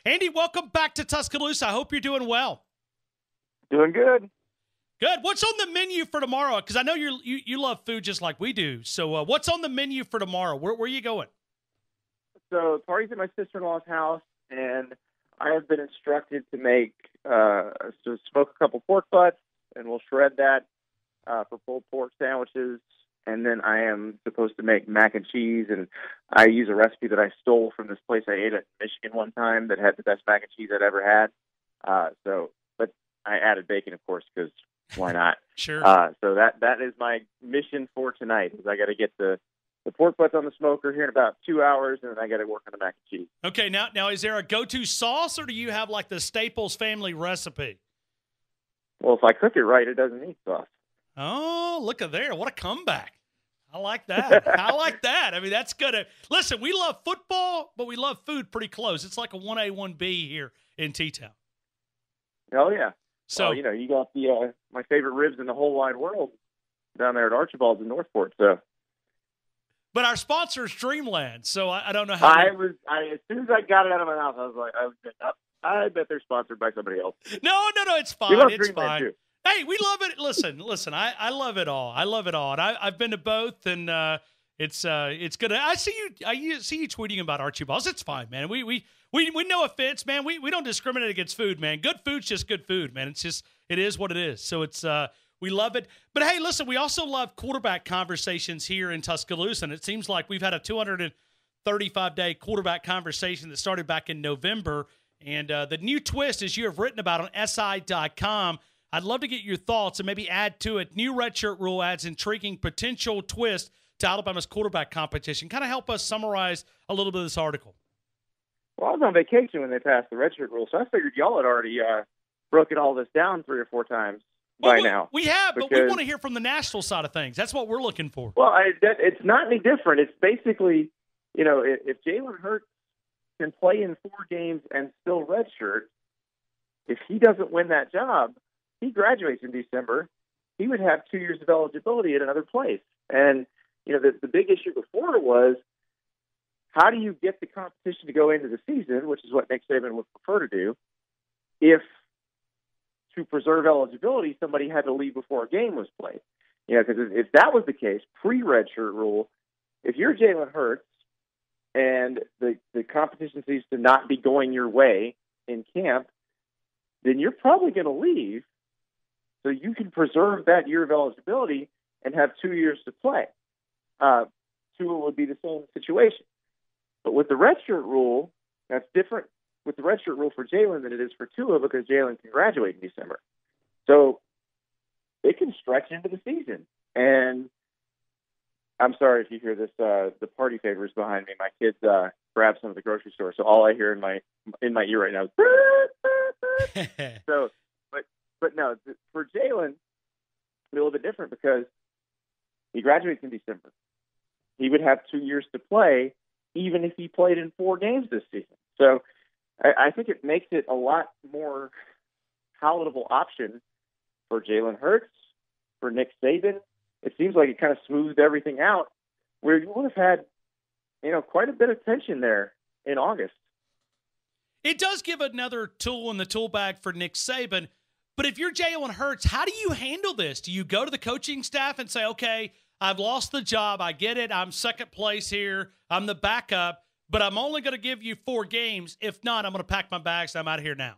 Andy, welcome back to Tuscaloosa. I hope you're doing well. Doing good. Good. What's on the menu for tomorrow? Because I know you love food just like we do. So what's on the menu for tomorrow? Where are you going? So the party's at my sister-in-law's house, and I have been instructed to smoke a couple pork butts, and we'll shred that for pulled pork sandwiches. And then I am supposed to make mac and cheese, and I use a recipe that I stole from this place I ate at in Michigan one time that had the best mac and cheese I'd ever had. But I added bacon, of course, because why not? Sure. So that is my mission for tonight. Is I got to get the pork butts on the smoker here in about 2 hours, and then I got to work on the mac and cheese. Okay. Now is there a go-to sauce, or do you have like the Staples family recipe? Well, if I cook it right, it doesn't need sauce. Oh, look at there. What a comeback. I like that. I like that. I mean, that's good. Listen, we love football, but we love food pretty close. It's like a 1A, 1B here in T-Town. Oh, yeah. So, well, you got the my favorite ribs in the whole wide world down there at Archibald's in Northport. So, but our sponsor is Dreamland, so I don't know how. As soon as I got it out of my mouth, I was like, I bet they're sponsored by somebody else. No, it's fine. We love It's Dreamland fine. too. Hey, we love it. Listen. I love it all. I love it all, and I've been to both, and it's good. I see you tweeting about Archibald's. It's fine, man. We no offense, man. We don't discriminate against food, man. Good food's just good food, man. It is what it is. So it's we love it. But hey, listen, we also love quarterback conversations here in Tuscaloosa, and it seems like we've had a 235-day quarterback conversation that started back in November, and the new twist, as you have written about on SI.com. I'd love to get your thoughts and maybe add to it. New redshirt rule adds intriguing potential twist to Alabama's quarterback competition. Kind of help us summarize a little bit of this article. Well, I was on vacation when they passed the redshirt rule, so I figured y'all had already broken all this down 3 or 4 times by now. We have, but we want to hear from the national side of things. That's what we're looking for. Well, it's not any different. It's basically, if Jalen Hurts can play in 4 games and still redshirt, if he doesn't win that job, he graduates in December, he would have 2 years of eligibility at another place. And, the big issue before was, how do you get the competition to go into the season, which is what Nick Saban would prefer to do, if to preserve eligibility, somebody had to leave before a game was played? Because if that was the case, pre-redshirt rule, if you're Jalen Hurts and the competition seems to not be going your way in camp, then you're probably going to leave so you can preserve that year of eligibility and have 2 years to play. Tua would be the same situation. But with the redshirt rule, that's different with the redshirt rule for Jalen than it is for Tua because Jalen can graduate in December. So it can stretch into the season. And I'm sorry if you hear this, the party favors behind me. My kids grab some at the grocery store, so all I hear in my ear right now is so. But no, for Jalen, it's a little bit different because he graduates in December. He would have 2 years to play, even if he played in 4 games this season. So I think it makes it a lot more palatable option for Jalen Hurts, for Nick Saban. It seems like it kind of smoothed everything out where you would have had, quite a bit of tension there in August. It does give another tool in the tool bag for Nick Saban. But if you're Jalen Hurts, how do you handle this? Do you go to the coaching staff and say, okay, I've lost the job. I get it. I'm second place here. I'm the backup, but I'm only going to give you 4 games. If not, I'm going to pack my bags. I'm out of here now.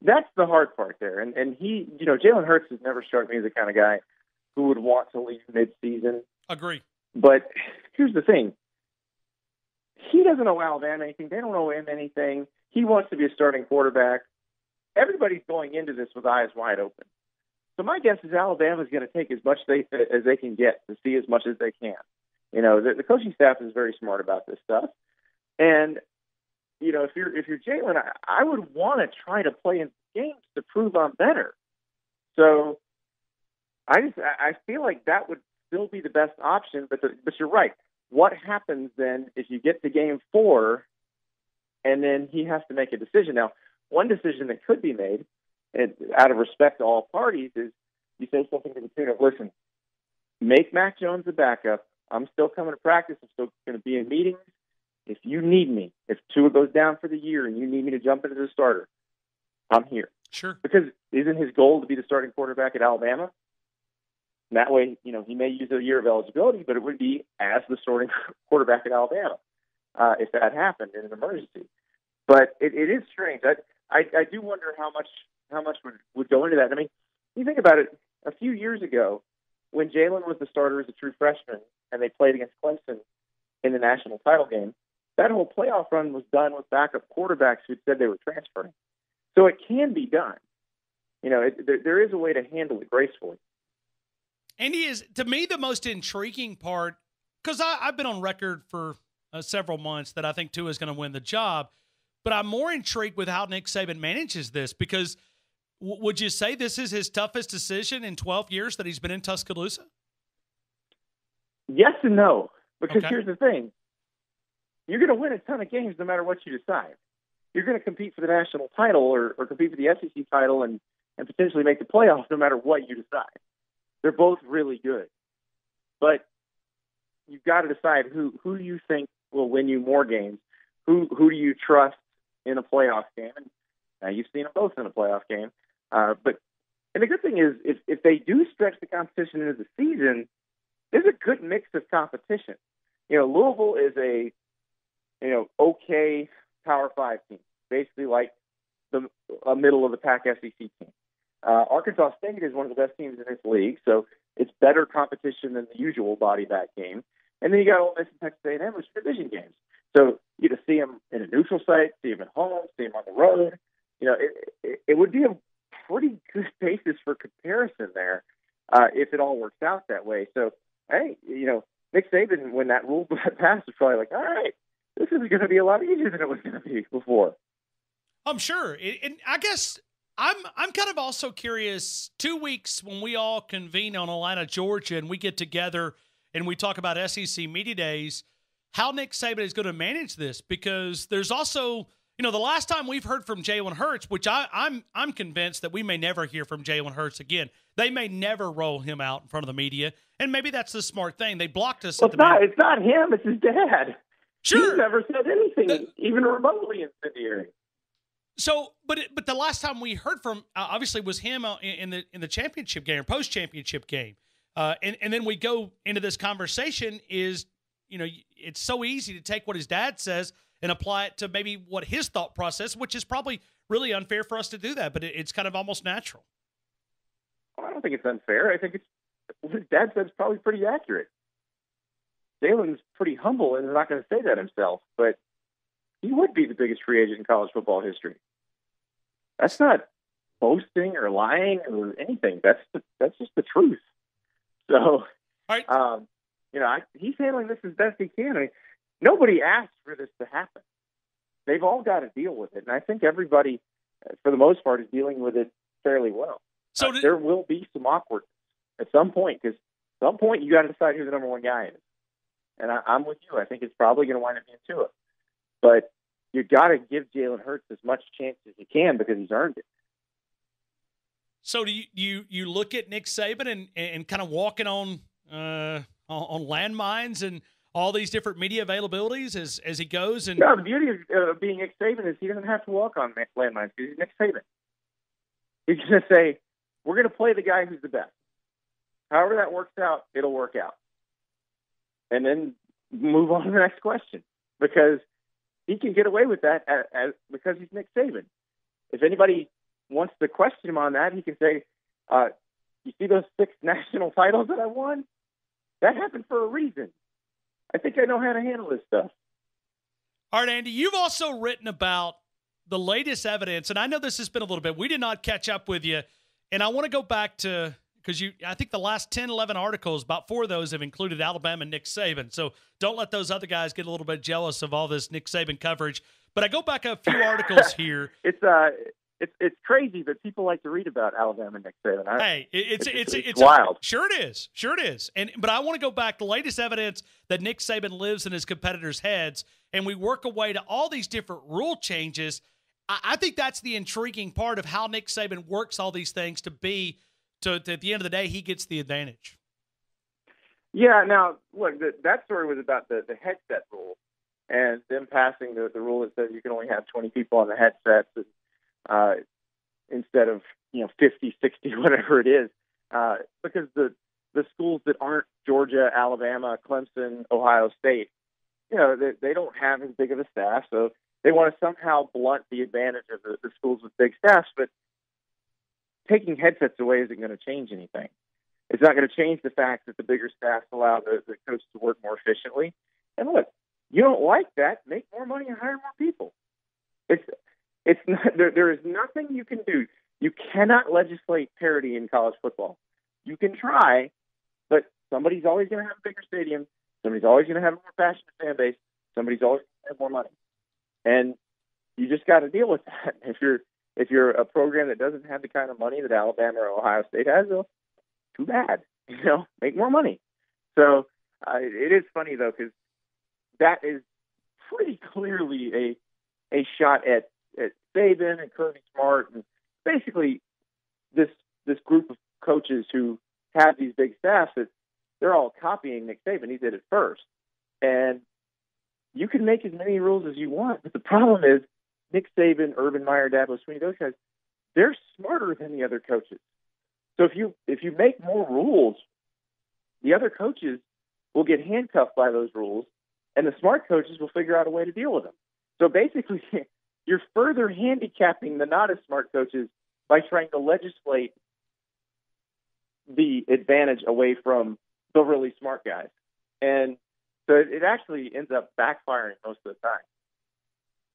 That's the hard part there. And he, Jalen Hurts has never struck me as the kind of guy who would want to leave midseason. Agree. But here's the thing. He doesn't owe Alabama anything. They don't owe him anything. He wants to be a starting quarterback. Everybody's going into this with eyes wide open. So my guess is Alabama's going to take as much as they can get to see as much as they can. The coaching staff is very smart about this stuff. And, if you're Jalen, I would want to try to play in games to prove I'm better. So I feel like that would still be the best option. But you're right. What happens then if you get to game 4 and then he has to make a decision? Now, one decision that could be made, and out of respect to all parties, is you say something to the tune of, listen, make Mac Jones the backup. I'm still coming to practice. I'm still going to be in meetings. if you need me, if Tua goes down for the year and you need me to jump into the starter, I'm here. Sure. Because isn't his goal to be the starting quarterback at Alabama? And that way, he may use a year of eligibility, but it would be as the starting quarterback at Alabama if that happened in an emergency. But it is strange. I do wonder how much would go into that. I mean, you think about it. A few years ago, when Jalen was the starter as a true freshman, and they played against Clemson in the national title game, that whole playoff run was done with backup quarterbacks who said they were transferring. So it can be done. There is a way to handle it gracefully. And he is, to me, the most intriguing part, because I've been on record for several months that I think Tua is going to win the job, but I'm more intrigued with how Nick Saban manages this, because would you say this is his toughest decision in 12 years that he's been in Tuscaloosa? Yes and no, because Okay. Here's the thing. You're going to win a ton of games no matter what you decide. You're going to compete for the national title or compete for the SEC title and potentially make the playoffs no matter what you decide. They're both really good. But you've got to decide who do you think will win you more games? Who do you trust in a playoff game? And you've seen them both in a playoff game. And the good thing is, if they do stretch the competition into the season, there's a good mix of competition. Louisville is a okay Power 5 team, basically like a middle of the pack SEC team. Arkansas State is one of the best teams in this league, so it's better competition than the usual body bag game. And then you got Ole Miss and Texas A&M, which are division games. So you get to see them in a neutral site, see them at home, see them on the road. It would be a pretty good basis for comparison there if it all works out that way. So, hey, Nick Saban, when that rule passed, was probably like, all right, this is going to be a lot easier than it was going to be before. I'm sure. And I guess I'm kind of also curious, 2 weeks when we all convene on Atlanta, Georgia, and we get together and we talk about SEC Media Days, how Nick Saban is going to manage this, because there's also, the last time we've heard from Jalen Hurts, which I'm convinced that we may never hear from Jalen Hurts again. They may never roll him out in front of the media, and maybe that's the smart thing. They blocked us. Well, it's not him. It's his dad. Sure. He's never said anything, even remotely incendiary. So, but the last time we heard from, obviously, was him in the championship game or post-championship game. And then we go into this conversation is, it's so easy to take what his dad says and apply it to maybe what his thought process, which is probably really unfair for us to do that, but it's kind of almost natural. Well, I don't think it's unfair. I think what his dad said is probably pretty accurate. Jalen's pretty humble and is not going to say that himself, but he would be the biggest free agent in college football history. That's not boasting or lying or anything. That's just the truth. So, all right. He's handling this as best he can. I mean, nobody asked for this to happen. They've all got to deal with it, and I think everybody, for the most part, is dealing with it fairly well. So there will be some awkwardness at some point, because at some point you got to decide who the number one guy is. And I'm with you. I think it's probably going to wind up being Tua. But you got to give Jalen Hurts as much chance as you can because he's earned it. So do you look at Nick Saban and kind of walking on landmines and all these different media availabilities as he goes? And no, the beauty of being Nick Saban is he doesn't have to walk on landmines because he's Nick Saban. He's going to say, we're going to play the guy who's the best. However that works out, it'll work out. And then move on to the next question, because he can get away with that because he's Nick Saban. If anybody wants to question him on that, he can say, you see those 6 national titles that I won? That happened for a reason. I think I know how to handle this stuff. All right, Andy, you've also written about the latest evidence, and I know this has been a little bit. We did not catch up with you, and I want to go back to – because I think the last 10, 11 articles, about 4 of those have included Alabama and Nick Saban. So don't let those other guys get a little bit jealous of all this Nick Saban coverage. But I go back a few articles here. It's crazy that people like to read about Alabama and Nick Saban. Hey, it's wild. Sure it is. But I want to go back to the latest evidence that Nick Saban lives in his competitors' heads, and we work away to all these different rule changes. I think that's the intriguing part of how Nick Saban works all these things to be. So at the end of the day, he gets the advantage. Yeah, now, look, that story was about the headset rule. and them passing the rule that says you can only have 20 people on the headsets instead of 50, 60, whatever it is, because the schools that aren't Georgia, Alabama, Clemson, Ohio State, they don't have as big of a staff, so they want to somehow blunt the advantage of the schools with big staffs. But taking headsets away isn't going to change anything. It's not going to change the fact that the bigger staffs allow the coach to work more efficiently. And look, you don't like that, make more money and hire more people. It's not, there is nothing you can do. You cannot legislate parity in college football. You can try, but somebody's always going to have a bigger stadium. Somebody's always going to have a more passionate fan base. Somebody's always going to have more money. And you just got to deal with that. If you're a program that doesn't have the kind of money that Alabama or Ohio State has, well, too bad. Make more money. So it is funny though, because that is pretty clearly a shot at Saban and Kirby Smart and basically this group of coaches who have these big staffs that they're all copying Nick Saban. He did it first. And you can make as many rules as you want, but the problem is Nick Saban, Urban Meyer, Dabo Swinney, those guys, they're smarter than the other coaches. So if you make more rules, the other coaches will get handcuffed by those rules, and the smart coaches will figure out a way to deal with them. So basically, you're further handicapping the not as smart coaches by trying to legislate the advantage away from the really smart guys. And so it actually ends up backfiring most of the time.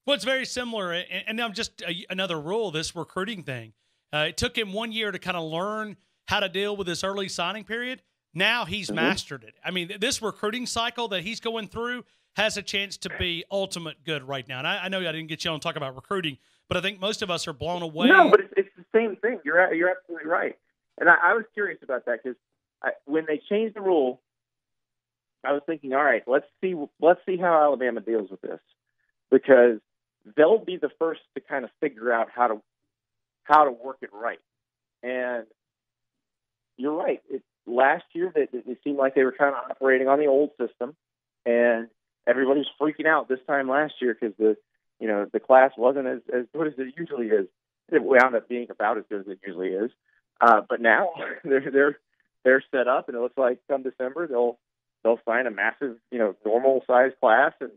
Well, it's very similar. And now just another rule, this recruiting thing. It took him 1 year to kind of learn how to deal with this early signing period. Now he's mastered it. I mean, this recruiting cycle that he's going through has a chance to be ultimate good right now. And I know I didn't get you on to talk about recruiting, but I think most of us are blown away. No, but it's the same thing. You're absolutely right. And I was curious about that because when they changed the rule, I was thinking, all right, let's see how Alabama deals with this, because they'll be the first to kind of figure out how to work it right. And you're right. Last year, it seemed like they were kind of operating on the old system, and everybody was freaking out this time last year because the class wasn't as good as it usually is. It wound up being about as good as it usually is. But now they're set up, and it looks like come December they'll sign a massive normal size class, and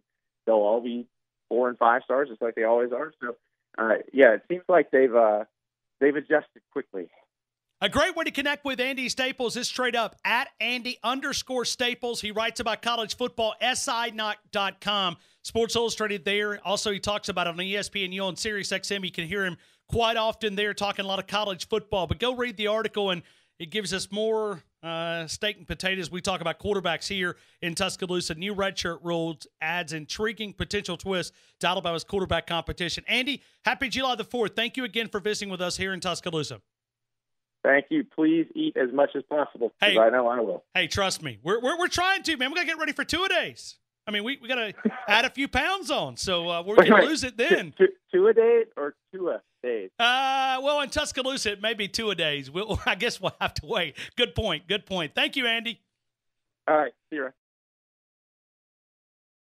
they'll all be 4 and 5 stars just like they always are. So it seems like they've adjusted quickly. A great way to connect with Andy Staples is straight up at Andy_Staples. He writes about college football, SI.com, Sports Illustrated there. Also, he talks about it on ESPNU on SiriusXM. You can hear him quite often there talking a lot of college football. But go read the article, and it gives us more steak and potatoes. We talk about quarterbacks here in Tuscaloosa. New redshirt rules adds intriguing potential twist to Alabama's quarterback competition. Andy, happy July the 4th. Thank you again for visiting with us here in Tuscaloosa. Thank you. Please eat as much as possible. Hey, I know I will. Hey, trust me. We're trying to, man. We got to get ready for two-a-days. I mean, we got to add a few pounds on, so we're going to lose it then. Two-a-days or two-a-days? Well, in Tuscaloosa, it may be two-a-days. I guess we'll have to wait. Good point. Thank you, Andy. All right. See you.